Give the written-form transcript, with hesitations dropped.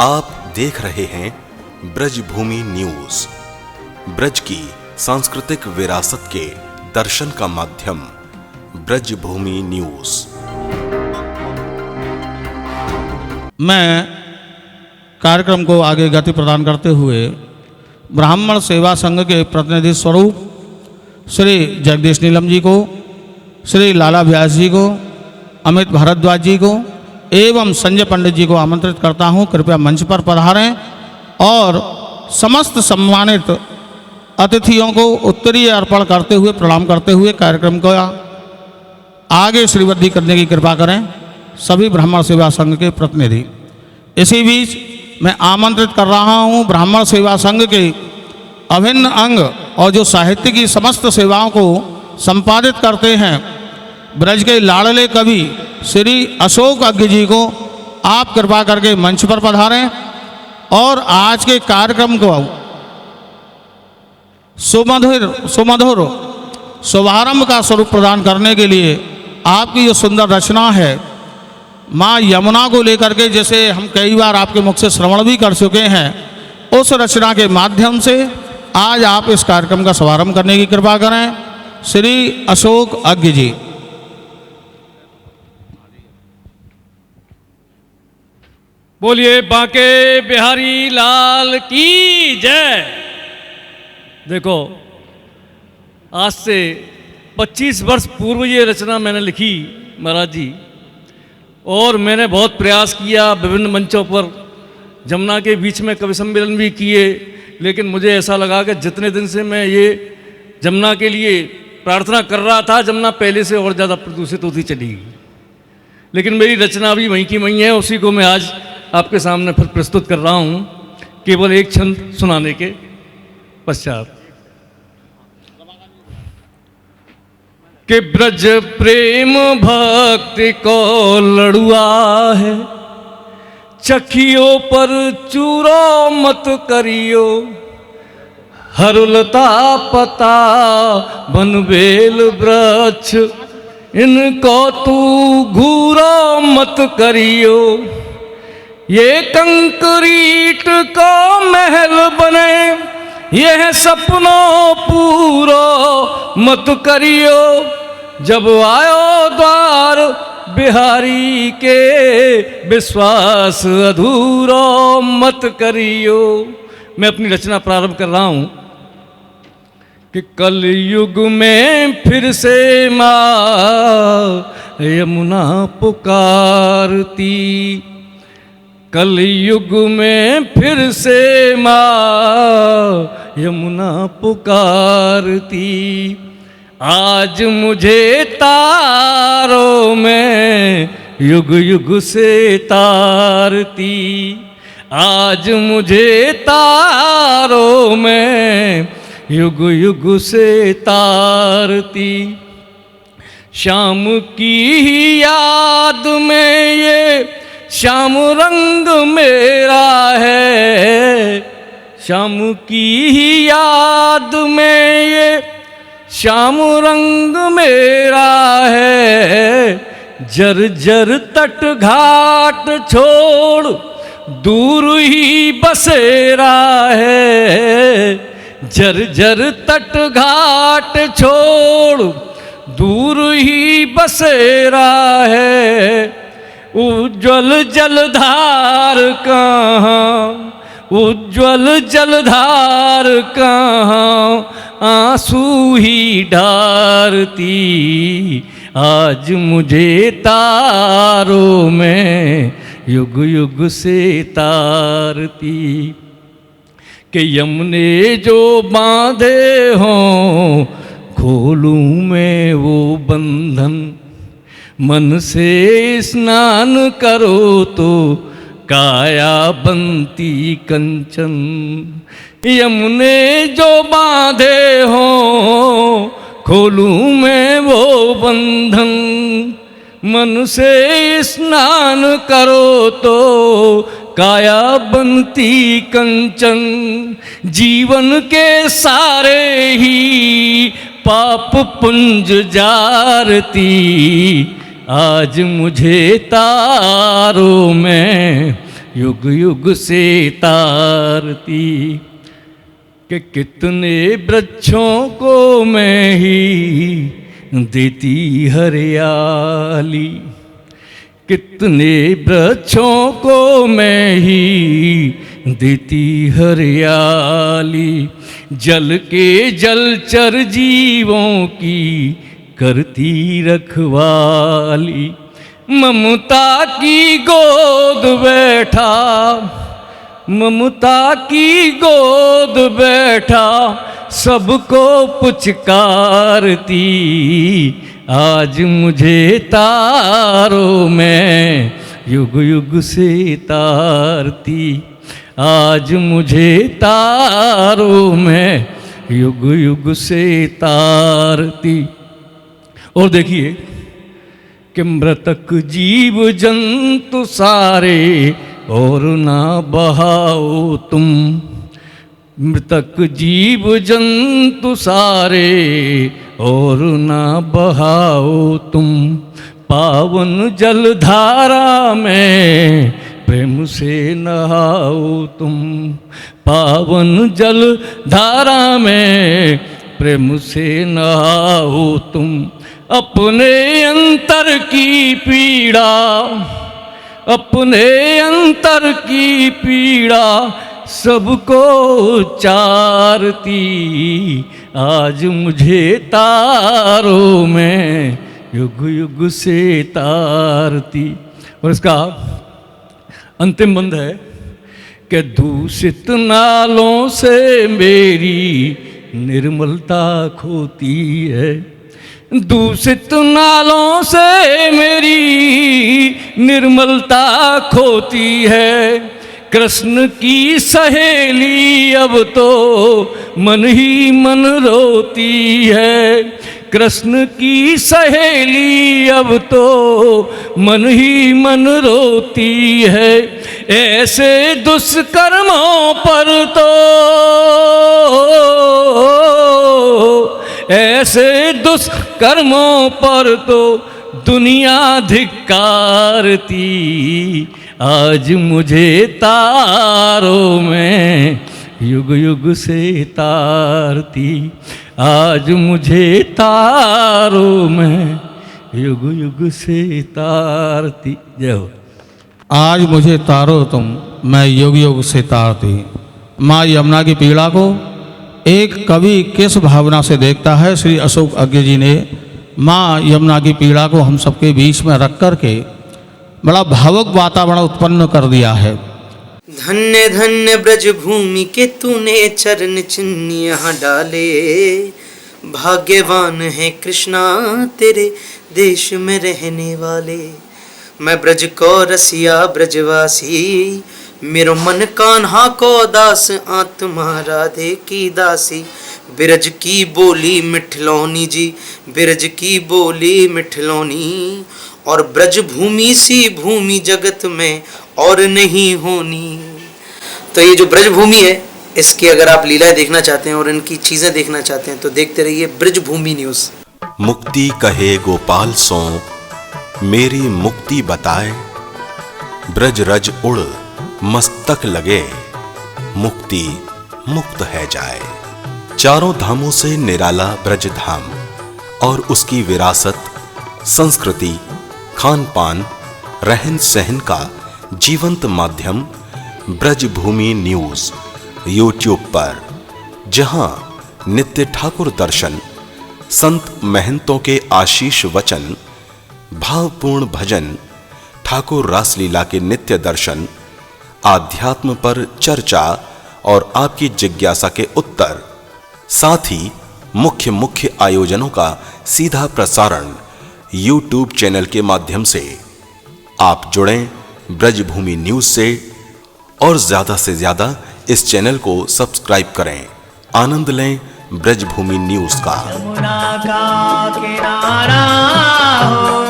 आप देख रहे हैं ब्रजभूमि न्यूज। ब्रज की सांस्कृतिक विरासत के दर्शन का माध्यम ब्रजभूमि न्यूज। मैं कार्यक्रम को आगे गति प्रदान करते हुए ब्राह्मण सेवा संघ के प्रतिनिधि स्वरूप श्री जगदीश नीलम जी को, श्री लाला व्यास जी को, अमित भारद्वाज जी को एवं संजय पंडित जी को आमंत्रित करता हूं। कृपया मंच पर पधारें और समस्त सम्मानित अतिथियों को उत्तरीय अर्पण करते हुए प्रणाम करते हुए कार्यक्रम को आगे श्रीवृद्धि करने की कृपा करें। सभी ब्राह्मण सेवा संघ के प्रतिनिधि। इसी बीच मैं आमंत्रित कर रहा हूं ब्राह्मण सेवा संघ के अभिन्न अंग और जो साहित्य की समस्त सेवाओं को संपादित करते हैं ब्रज के लाडले कवि श्री अशोक अज्ञ जी को आप कृपा करके मंच पर पधारें और आज के कार्यक्रम को सुमधुर शुभारंभ का स्वरूप प्रदान करने के लिए आपकी जो सुंदर रचना है माँ यमुना को लेकर के, जैसे हम कई बार आपके मुख से श्रवण भी कर चुके हैं, उस रचना के माध्यम से आज आप इस कार्यक्रम का शुभारंभ करने की कृपा करें। श्री अशोक अज्ञ जी। बोलिए बांके बिहारी लाल की जय। देखो, आज से 25 वर्ष पूर्व ये रचना मैंने लिखी महाराज जी, और मैंने बहुत प्रयास किया, विभिन्न मंचों पर जमुना के बीच में कवि सम्मेलन भी किए, लेकिन मुझे ऐसा लगा कि जितने दिन से मैं ये जमुना के लिए प्रार्थना कर रहा था, जमुना पहले से और ज़्यादा प्रदूषित होती चली गई। लेकिन मेरी रचना भी वहीं की वहीं है, उसी को मैं आज आपके सामने फिर प्रस्तुत कर रहा हूँ, केवल एक छंद सुनाने के पश्चात। कि ब्रज प्रेम भक्ति को लड़ुआ है, चखियो पर चूरो मत करियो, हरुलता पता बनबेल वृक्ष, इनको तू घूरो मत करियो। ये कंक्रीट को महल बने, यह सपनों पूरो मत करियो। जब आयो द्वार बिहारी के, विश्वास अधूरो मत करियो। मैं अपनी रचना प्रारंभ कर रहा हूँ कि कल युग में फिर से माँ यमुना पुकारती, कल युग में फिर से माँ यमुना पुकारती। आज मुझे तारों में युग युग से तारती, आज मुझे तारों में युग युग से तारती। शाम की ही याद में ये श्याम रंग मेरा है, शाम की ही याद में ये श्याम रंग मेरा है। जर जर तट घाट छोड़ दूर ही बसेरा है, जर जर तट घाट छोड़ दूर ही बसेरा है। उज्ज्वल जलधार कहाँ, उज्ज्वल जलधार कहाँ, आंसू ही ढारती। आज मुझे तारों में युग युग से तारती। कि यमुने जो बांधे हों खोलूं मैं वो बंधन, मन से स्नान करो तो काया बनती कंचन। यमुने जो बांधे हो खोलूं मैं वो बंधन, मन से स्नान करो तो काया बनती कंचन। जीवन के सारे ही पाप पुंज जारती, आज मुझे तारों में युग युग से तारती, कि कितने वृक्षों को मैं ही देती हरियाली, कितने वृक्षों को मैं ही देती हरियाली, जल के जलचर जीवों की करती रखवाली, ममता की गोद बैठा, ममता की गोद बैठा, सबको पुचकारती, आज मुझे तारों में युग युग से तारती, आज मुझे तारों में युग युग से तारती। और देखिए कि मृतक जीव जंतु सारे और ना बहाओ तुम, मृतक जीव जंतु सारे और ना बहाओ तुम, पावन जलधारा में प्रेम से नहाओ तुम, पावन जलधारा में प्रेम से नहाओ तुम, अपने अंतर की पीड़ा, अपने अंतर की पीड़ा सबको चारती, आज मुझे तारों में युग युग से तारती। और इसका अंतिम बंद है कि दूषित नालों से मेरी निर्मलता खोती है, दूषित नालों से मेरी निर्मलता खोती है, कृष्ण की सहेली अब तो मन ही मन रोती है, कृष्ण की सहेली अब तो मन ही मन रोती है, ऐसे दुष्कर्मों पर तो, ऐसे दुष्कर्मों पर तो दुनिया धिक्कारती, आज मुझे तारों में युग युग से तारती, आज मुझे तारों में युग युग से तारती। जय हो। आज मुझे तारो तुम, मैं युग युग से तारती। माँ यमुना की पीड़ा को एक कवि किस भावना से देखता है, श्री अशोक अज्ञ जी ने माँ यमुना की पीड़ा को हम सबके बीच में रख कर के बड़ा भावुक वातावरण उत्पन्न कर दिया है। धन्य धन्य ब्रज भूमि के तूने चरण चिन्ह यहाँ डाले, भाग्यवान है कृष्णा तेरे देश में रहने वाले। मैं ब्रज को रसिया ब्रजवासी, मेरो मन कान्हा को दास, आत्मा राधे की दासी। बिरज की बोली मिठलौनी जी, बिरज की बोली मिठलौनी, और ब्रज भूमि सी भूमि जगत में और नहीं होनी। तो ये जो ब्रज भूमि है, इसकी अगर आप लीलाएं देखना चाहते हैं और इनकी चीजें देखना चाहते हैं तो देखते रहिए ब्रज भूमि न्यूज। मुक्ति कहे गोपाल सो मेरी मुक्ति बताए, ब्रज रज उड़ मस्तक लगे, मुक्ति मुक्त है जाए। चारों धामों से निराला ब्रज धाम और उसकी विरासत, संस्कृति, खान पान, रहन सहन का जीवंत माध्यम ब्रज भूमि न्यूज यूट्यूब पर, जहां नित्य ठाकुर दर्शन, संत महंतों के आशीष वचन, भावपूर्ण भजन, ठाकुर रासलीला के नित्य दर्शन, आध्यात्म पर चर्चा और आपकी जिज्ञासा के उत्तर, साथ ही मुख्य आयोजनों का सीधा प्रसारण YouTube चैनल के माध्यम से। आप जुड़ें ब्रजभूमि न्यूज से और ज्यादा से ज्यादा इस चैनल को सब्सक्राइब करें। आनंद लें ब्रजभूमि न्यूज का। यमुना का किनारा हो